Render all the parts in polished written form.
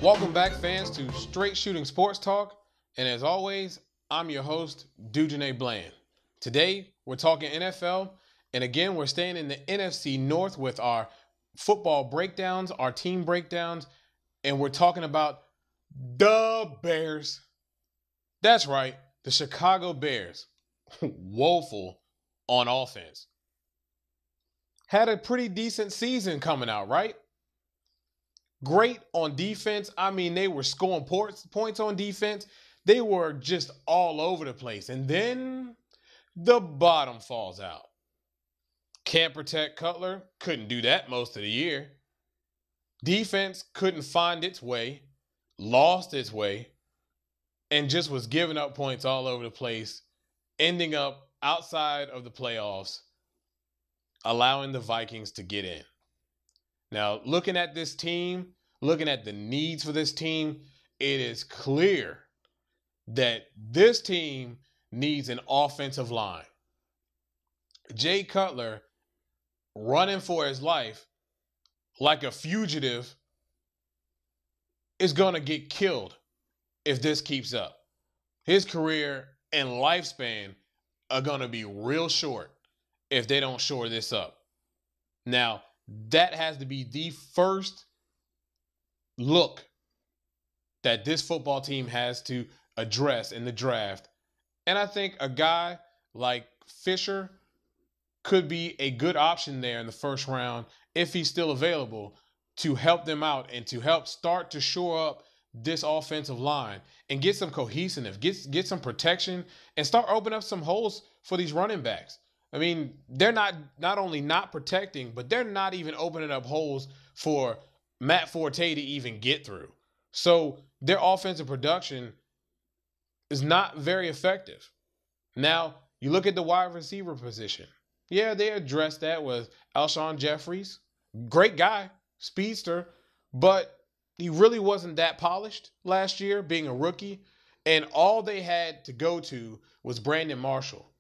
Welcome back, fans, to Straight Shooting Sports Talk. And as always, I'm your host, Dujane Bland. Today, we're talking NFL. And again, we're staying in the NFC North with our football breakdowns, our team breakdowns. And we're talking about the Bears. That's right, the Chicago Bears. Woeful on offense. Had a pretty decent season coming out, right? Great on defense. I mean, they were scoring points on defense. They were just all over the place. And then the bottom falls out. Can't protect Cutler. Couldn't do that most of the year. Defense couldn't find its way. Lost its way. And just was giving up points all over the place. Ending up outside of the playoffs. Allowing the Vikings to get in. Now, looking at this team, looking at the needs for this team, it is clear that this team needs an offensive line. Jay Cutler running for his life like a fugitive is going to get killed if this keeps up. His career and lifespan are going to be real short if they don't shore this up. Now, that has to be the first look that this football team has to address in the draft. And I think a guy like Fisher could be a good option there in the first round if he's still available to help them out and to help start to shore up this offensive line and get some cohesiveness, get some protection, and start opening up some holes for these running backs. I mean, they're not only not protecting, but they're not even opening up holes for Matt Forte to even get through. So their offensive production is not very effective. Now, you look at the wide receiver position. Yeah, they addressed that with Alshon Jeffries. Great guy, speedster, but he really wasn't that polished last year, being a rookie. And all they had to go to was Brandon Marshall.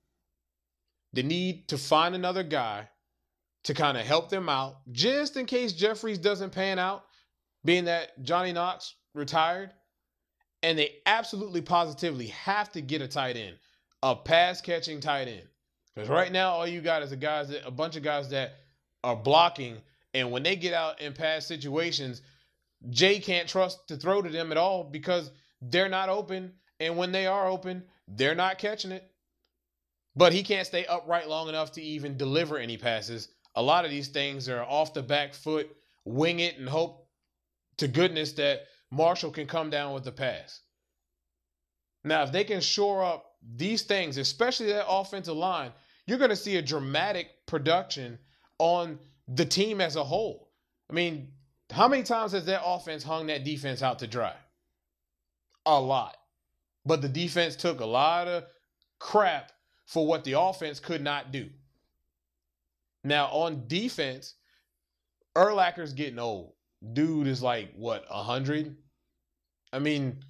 They need to find another guy to kind of help them out, just in case Jeffries doesn't pan out, being that Johnny Knox retired. And they absolutely positively have to get a tight end, a pass-catching tight end. Because right now, all you got is a bunch of guys that are blocking, and when they get out in pass situations, Jay can't trust to throw to them at all because they're not open, and when they are open, they're not catching it. But he can't stay upright long enough to even deliver any passes. A lot of these things are off the back foot, wing it, and hope to goodness that Marshall can come down with the pass. Now, if they can shore up these things, especially that offensive line, you're going to see a dramatic production on the team as a whole. I mean, how many times has that offense hung that defense out to dry? A lot. But the defense took a lot of crap for what the offense could not do. Now, on defense, Urlacher's getting old. Dude is like, 100? I mean,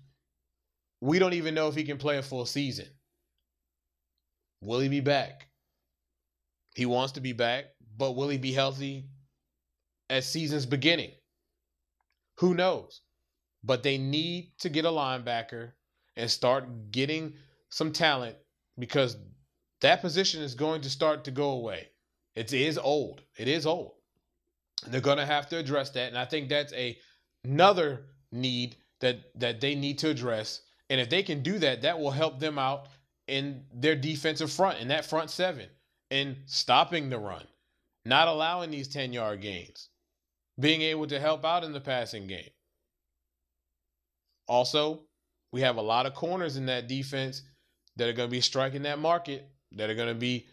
we don't even know if he can play a full season. Will he be back? He wants to be back, but will he be healthy at season's beginning? Who knows? But they need to get a linebacker and start getting some talent because that position is going to start to go away. It is old. It is old. And they're going to have to address that. And I think that's another need that they need to address. And if they can do that, that will help them out in their defensive front, in that front seven, in stopping the run, not allowing these 10-yard gains, being able to help out in the passing game. Also, we have a lot of corners in that defense that are going to be striking that market, that are going to be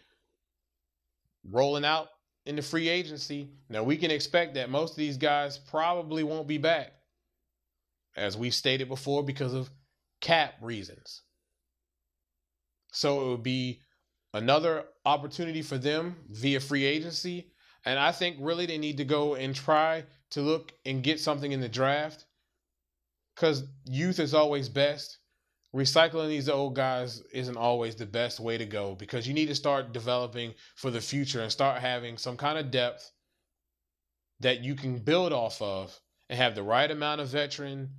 rolling out in the free agency. Now, we can expect that most of these guys probably won't be back, as we've stated before, because of cap reasons. So it would be another opportunity for them via free agency. And I think really they need to go and try to look and get something in the draft because youth is always best. recycling these old guys isn't always the best way to go, because you need to start developing for the future and start having some kind of depth that you can build off of and have the right amount of veteran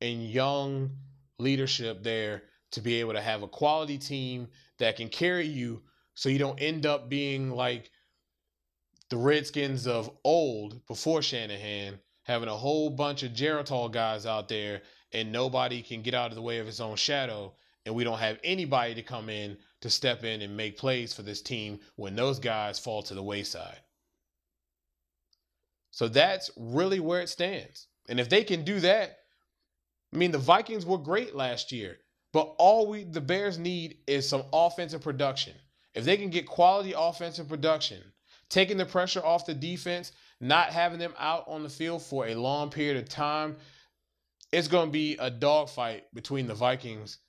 and young leadership there to be able to have a quality team that can carry you, so you don't end up being like the Redskins of old before Shanahan, having a whole bunch of Geritol guys out there and nobody can get out of the way of his own shadow, and we don't have anybody to come in to step in and make plays for this team when those guys fall to the wayside. So that's really where it stands. And if they can do that, I mean, the Vikings were great last year, but the Bears need is some offensive production. If they can get quality offensive production, taking the pressure off the defense, not having them out on the field for a long period of time, it's going to be a dogfight between the Vikings,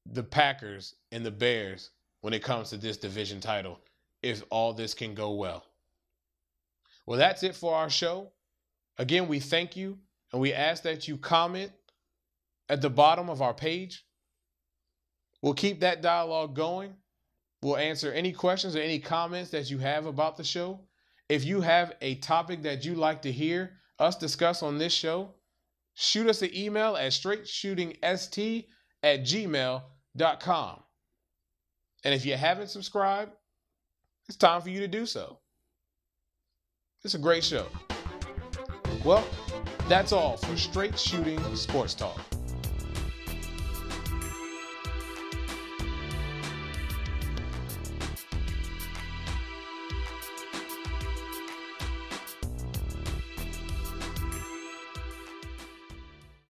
the Packers, and the Bears when it comes to this division title, if all this can go well. Well, that's it for our show. Again, we thank you, and we ask that you comment at the bottom of our page. We'll keep that dialogue going. We'll answer any questions or any comments that you have about the show. If you have a topic that you'd like to hear us discuss on this show, shoot us an email at straightshootingst@gmail.com. And if you haven't subscribed, it's time for you to do so. It's a great show. Well, that's all for Straight Shooting Sports Talk.